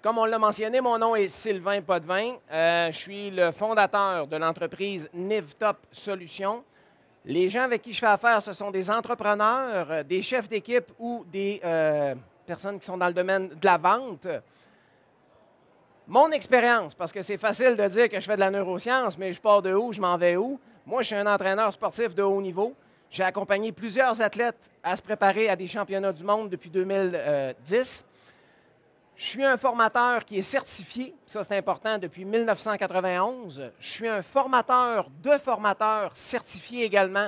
Comme on l'a mentionné, mon nom est Sylvain Potvin. Je suis le fondateur de l'entreprise Nivtop Solutions. Les gens avec qui je fais affaire, ce sont des entrepreneurs, des chefs d'équipe ou des personnes qui sont dans le domaine de la vente. Mon expérience, parce que c'est facile de dire que je fais de la neuroscience, mais je pars de où, je m'en vais où? Moi, je suis un entraîneur sportif de haut niveau. J'ai accompagné plusieurs athlètes à se préparer à des championnats du monde depuis 2010. Je suis un formateur qui est certifié, ça c'est important, depuis 1991. Je suis un formateur de formateurs certifié également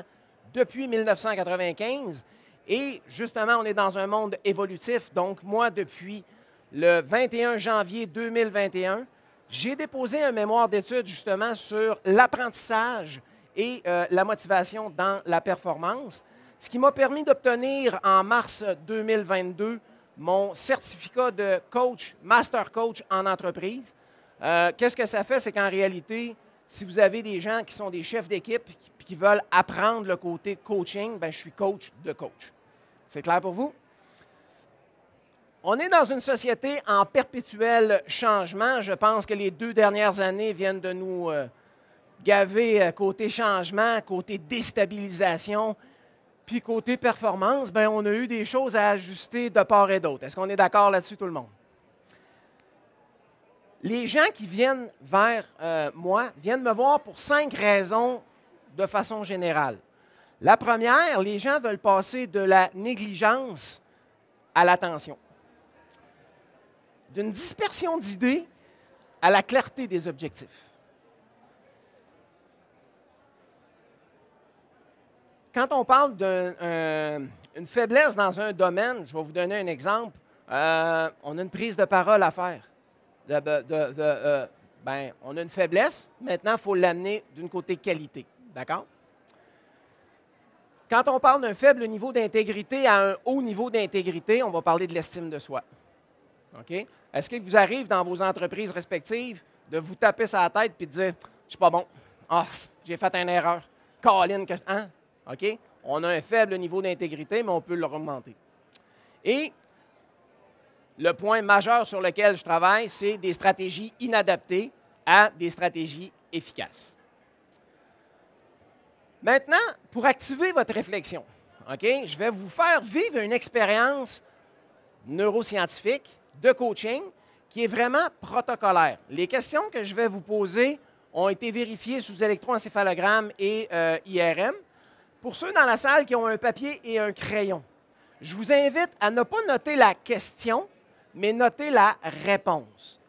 depuis 1995. Et justement, on est dans un monde évolutif. Donc, moi, depuis le 21 janvier 2021, j'ai déposé un mémoire d'études justement sur l'apprentissage et la motivation dans la performance, ce qui m'a permis d'obtenir en mars 2022 mon certificat de coach, master coach en entreprise. Qu'est-ce que ça fait? C'est qu'en réalité, si vous avez des gens qui sont des chefs d'équipe et qui veulent apprendre le côté coaching, bien, je suis coach de coach. C'est clair pour vous? On est dans une société en perpétuel changement. Je pense que les 2 dernières années viennent de nous gaver côté changement, côté déstabilisation. Puis côté performance, bien, on a eu des choses à ajuster de part et d'autre. Est-ce qu'on est d'accord là-dessus, tout le monde? Les gens qui viennent vers moi viennent me voir pour 5 raisons de façon générale. La première, les gens veulent passer de la négligence à l'attention. D'une dispersion d'idées à la clarté des objectifs. Quand on parle d'une faiblesse dans un domaine, je vais vous donner un exemple, on a une prise de parole à faire. On a une faiblesse, maintenant, il faut l'amener d'un côté qualité. D'accord? Quand on parle d'un faible niveau d'intégrité à un haut niveau d'intégrité, on va parler de l'estime de soi. OK? Est-ce qu'il vous arrive dans vos entreprises respectives de vous taper sur la tête et de dire « Je ne suis pas bon. Ah, j'ai fait une erreur. Colin, que... Hein? » OK? On a un faible niveau d'intégrité, mais on peut le augmenter. Et le point majeur sur lequel je travaille, c'est des stratégies inadaptées à des stratégies efficaces. Maintenant, pour activer votre réflexion, OK, je vais vous faire vivre une expérience neuroscientifique de coaching qui est vraiment protocolaire. Les questions que je vais vous poser ont été vérifiées sous électroencéphalogramme et IRM. Pour ceux dans la salle qui ont un papier et un crayon, je vous invite à ne pas noter la question, mais noter la réponse.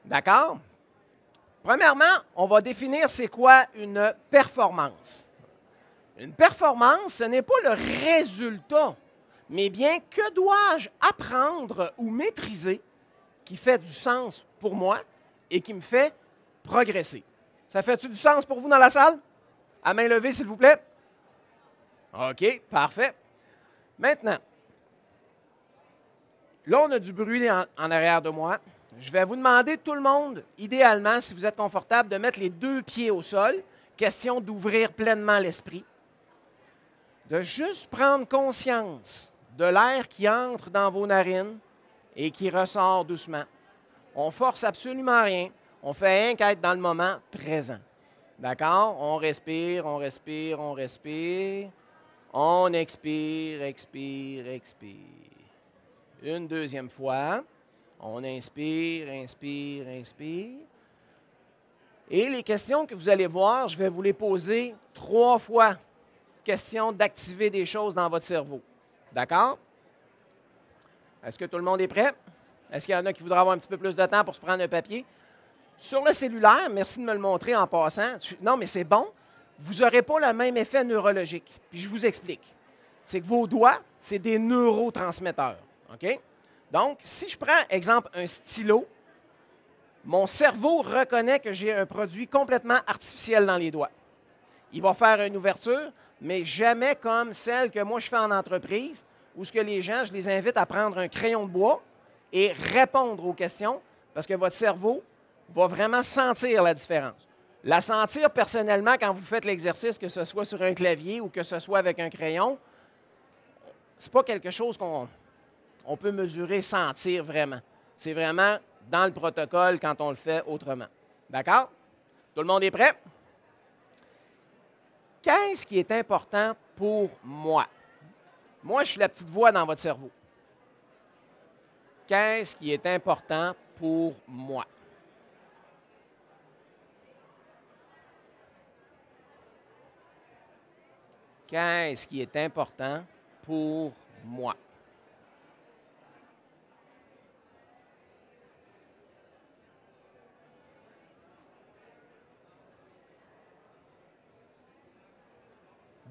D'accord? Premièrement, on va définir c'est quoi une performance. Une performance, ce n'est pas le résultat, mais bien que dois-je apprendre ou maîtriser qui fait du sens pour moi et qui me fait progresser. Ça fait-tu du sens pour vous dans la salle? À main levée, s'il vous plaît. OK, parfait. Maintenant, là, on a du bruit en arrière de moi. Je vais vous demander, tout le monde, idéalement, si vous êtes confortable, de mettre les 2 pieds au sol. Question d'ouvrir pleinement l'esprit. De juste prendre conscience de l'air qui entre dans vos narines et qui ressort doucement. On ne force absolument rien. On fait rien qu'être dans le moment présent. D'accord? On respire, on respire, on respire. On expire, expire, expire. Une deuxième fois. On inspire, inspire, inspire. Et les questions que vous allez voir, je vais vous les poser 3 fois. Question d'activer des choses dans votre cerveau. D'accord? Est-ce que tout le monde est prêt? Est-ce qu'il y en a qui voudraient avoir un petit peu plus de temps pour se prendre un papier? Sur le cellulaire, merci de me le montrer en passant. Non, mais c'est bon. Vous n'aurez pas le même effet neurologique. Puis je vous explique. C'est que vos doigts, c'est des neurotransmetteurs. OK? Donc, si je prends, exemple, un stylo, mon cerveau reconnaît que j'ai un produit complètement artificiel dans les doigts. Il va faire une ouverture, mais jamais comme celle que moi je fais en entreprise, où ce que les gens, je les invite à prendre un crayon de bois et répondre aux questions, parce que votre cerveau va vraiment sentir la différence. La sentir personnellement quand vous faites l'exercice, que ce soit sur un clavier ou que ce soit avec un crayon, ce n'est pas quelque chose qu'on peut mesurer, sentir vraiment. C'est vraiment dans le protocole quand on le fait autrement. D'accord? Tout le monde est prêt? Qu'est-ce qui est important pour moi? Moi, je suis la petite voix dans votre cerveau. Qu'est-ce qui est important pour moi? Qu'est-ce qui est important pour moi?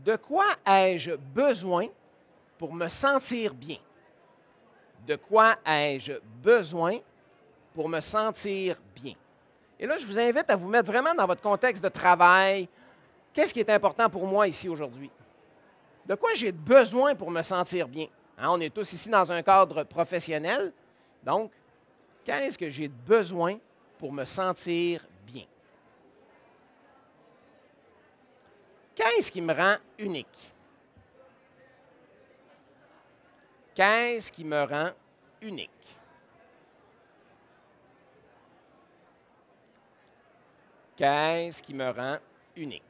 De quoi ai-je besoin pour me sentir bien? De quoi ai-je besoin pour me sentir bien? Et là, je vous invite à vous mettre vraiment dans votre contexte de travail. Qu'est-ce qui est important pour moi ici aujourd'hui? De quoi j'ai besoin pour me sentir bien? Hein, on est tous ici dans un cadre professionnel. Donc, qu'est-ce que j'ai besoin pour me sentir bien? Qu'est-ce qui me rend unique? Qu'est-ce qui me rend unique? Qu'est-ce qui me rend unique?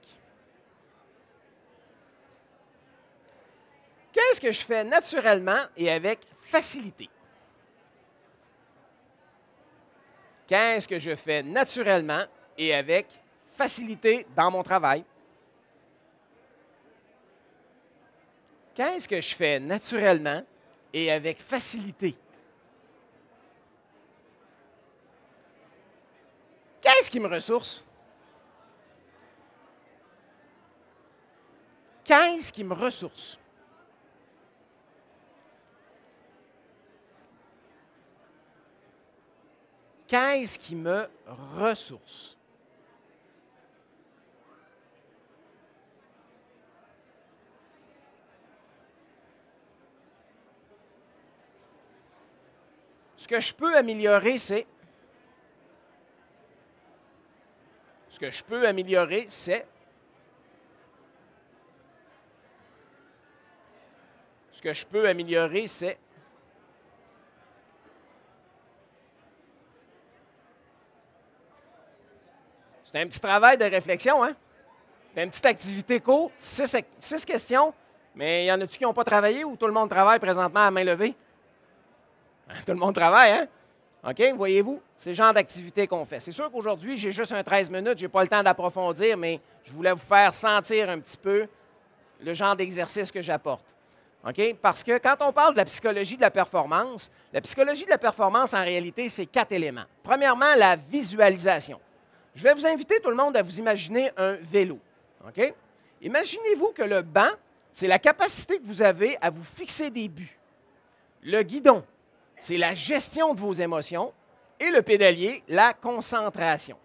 Qu'est-ce que je fais naturellement et avec facilité? Qu'est-ce que je fais naturellement et avec facilité dans mon travail? Qu'est-ce que je fais naturellement et avec facilité? Qu'est-ce qui me ressource? Qu'est-ce qui me ressource? Qu'est-ce qui me ressource? Ce que je peux améliorer, c'est... Ce que je peux améliorer, c'est... Ce que je peux améliorer, c'est... C'est un petit travail de réflexion, hein? C'est une petite activité courte, 6 questions, mais il y en a-tu qui n'ont pas travaillé ou tout le monde travaille présentement à main levée? Tout le monde travaille, hein? OK, voyez-vous, c'est le genre d'activité qu'on fait. C'est sûr qu'aujourd'hui, j'ai juste un 13 minutes, je n'ai pas le temps d'approfondir, mais je voulais vous faire sentir un petit peu le genre d'exercice que j'apporte. OK? Parce que quand on parle de la psychologie de la performance en réalité, c'est 4 éléments. Premièrement, la visualisation. Je vais vous inviter tout le monde à vous imaginer un vélo. OK? Imaginez-vous que le banc, c'est la capacité que vous avez à vous fixer des buts. Le guidon, c'est la gestion de vos émotions. Et le pédalier, la concentration.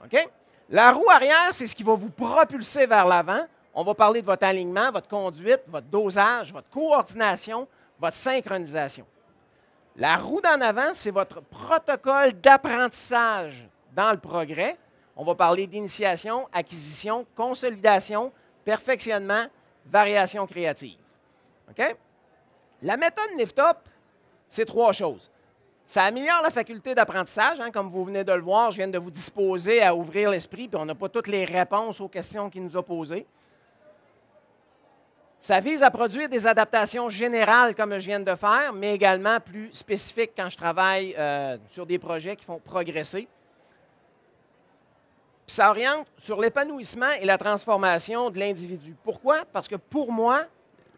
OK? La roue arrière, c'est ce qui va vous propulser vers l'avant. On va parler de votre alignement, votre conduite, votre dosage, votre coordination, votre synchronisation. La roue d'en avant, c'est votre protocole d'apprentissage dans le progrès. On va parler d'initiation, acquisition, consolidation, perfectionnement, variation créative. OK? La méthode NIFTOP, c'est 3 choses. Ça améliore la faculté d'apprentissage, hein, comme vous venez de le voir, je viens de vous disposer à ouvrir l'esprit, puis on n'a pas toutes les réponses aux questions qu'il nous a posées. Ça vise à produire des adaptations générales, comme je viens de faire, mais également plus spécifiques quand je travaille sur des projets qui font progresser. Puis ça oriente sur l'épanouissement et la transformation de l'individu. Pourquoi? Parce que pour moi,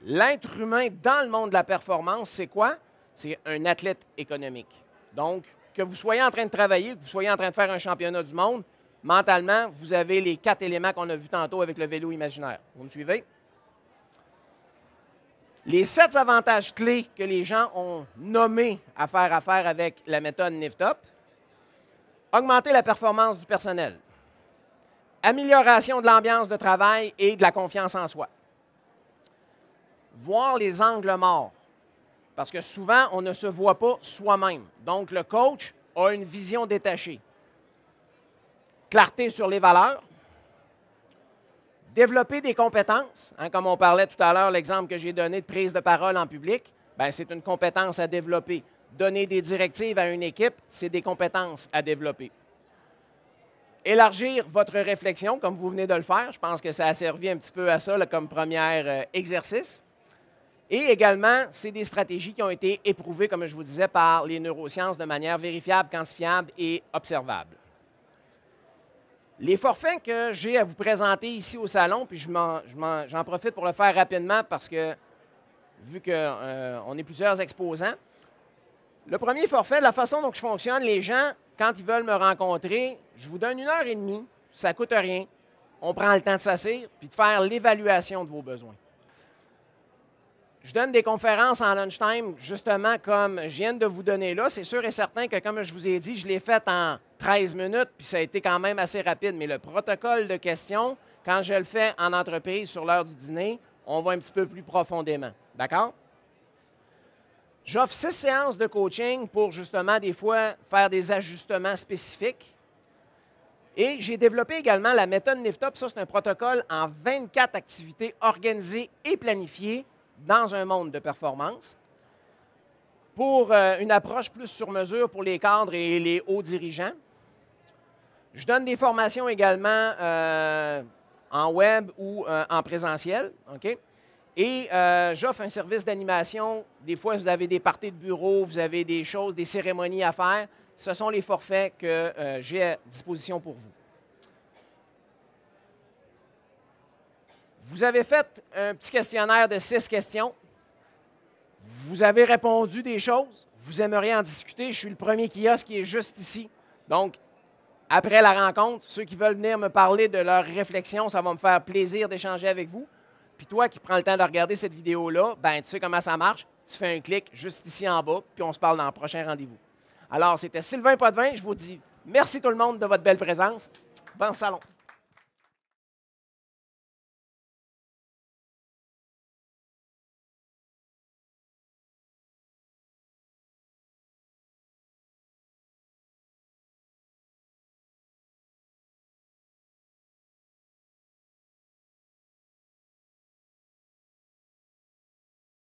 l'être humain dans le monde de la performance, c'est quoi? C'est un athlète économique. Donc, que vous soyez en train de travailler, que vous soyez en train de faire un championnat du monde, mentalement, vous avez les 4 éléments qu'on a vus tantôt avec le vélo imaginaire. Vous me suivez? Les 7 avantages clés que les gens ont nommés à faire affaire avec la méthode NIFTOP. Augmenter la performance du personnel. Amélioration de l'ambiance de travail et de la confiance en soi. Voir les angles morts. Parce que souvent, on ne se voit pas soi-même. Donc, le coach a une vision détachée. Clarté sur les valeurs. Développer des compétences, hein, comme on parlait tout à l'heure, l'exemple que j'ai donné de prise de parole en public, c'est une compétence à développer. donner des directives à une équipe, c'est des compétences à développer. Élargir votre réflexion, comme vous venez de le faire, je pense que ça a servi un petit peu à ça là, comme premier exercice. Et également, c'est des stratégies qui ont été éprouvées, comme je vous disais, par les neurosciences de manière vérifiable, quantifiable et observable. Les forfaits que j'ai à vous présenter ici au salon, puis j'en profite pour le faire rapidement parce que, vu qu'on est plusieurs exposants, le premier forfait, la façon dont je fonctionne, les gens, quand ils veulent me rencontrer, je vous donne 1h30, ça ne coûte rien. On prend le temps de s'asseoir puis de faire l'évaluation de vos besoins. Je donne des conférences en lunchtime, justement comme je viens de vous donner là. C'est sûr et certain que, comme je vous ai dit, je l'ai fait en 13 minutes, puis ça a été quand même assez rapide. Mais le protocole de questions, quand je le fais en entreprise sur l'heure du dîner, on va un petit peu plus profondément. D'accord? J'offre 6 séances de coaching pour, justement, des fois, faire des ajustements spécifiques. Et j'ai développé également la méthode NIFTA. Ça, c'est un protocole en 24 activités organisées et planifiées dans un monde de performance pour une approche plus sur mesure pour les cadres et les hauts dirigeants. Je donne des formations également en web ou en présentiel. OK? Et j'offre un service d'animation. Des fois, vous avez des parties de bureau, vous avez des choses, des cérémonies à faire. Ce sont les forfaits que j'ai à disposition pour vous. Vous avez fait un petit questionnaire de 6 questions. Vous avez répondu des choses. Vous aimeriez en discuter. Je suis le premier kiosque qui est juste ici. Donc, après la rencontre, ceux qui veulent venir me parler de leurs réflexions, ça va me faire plaisir d'échanger avec vous. Puis toi qui prends le temps de regarder cette vidéo-là, ben tu sais comment ça marche. Tu fais un clic juste ici en bas, puis on se parle dans le prochain rendez-vous. Alors, c'était Sylvain Potvin. Je vous dis merci tout le monde de votre belle présence. Bon salon.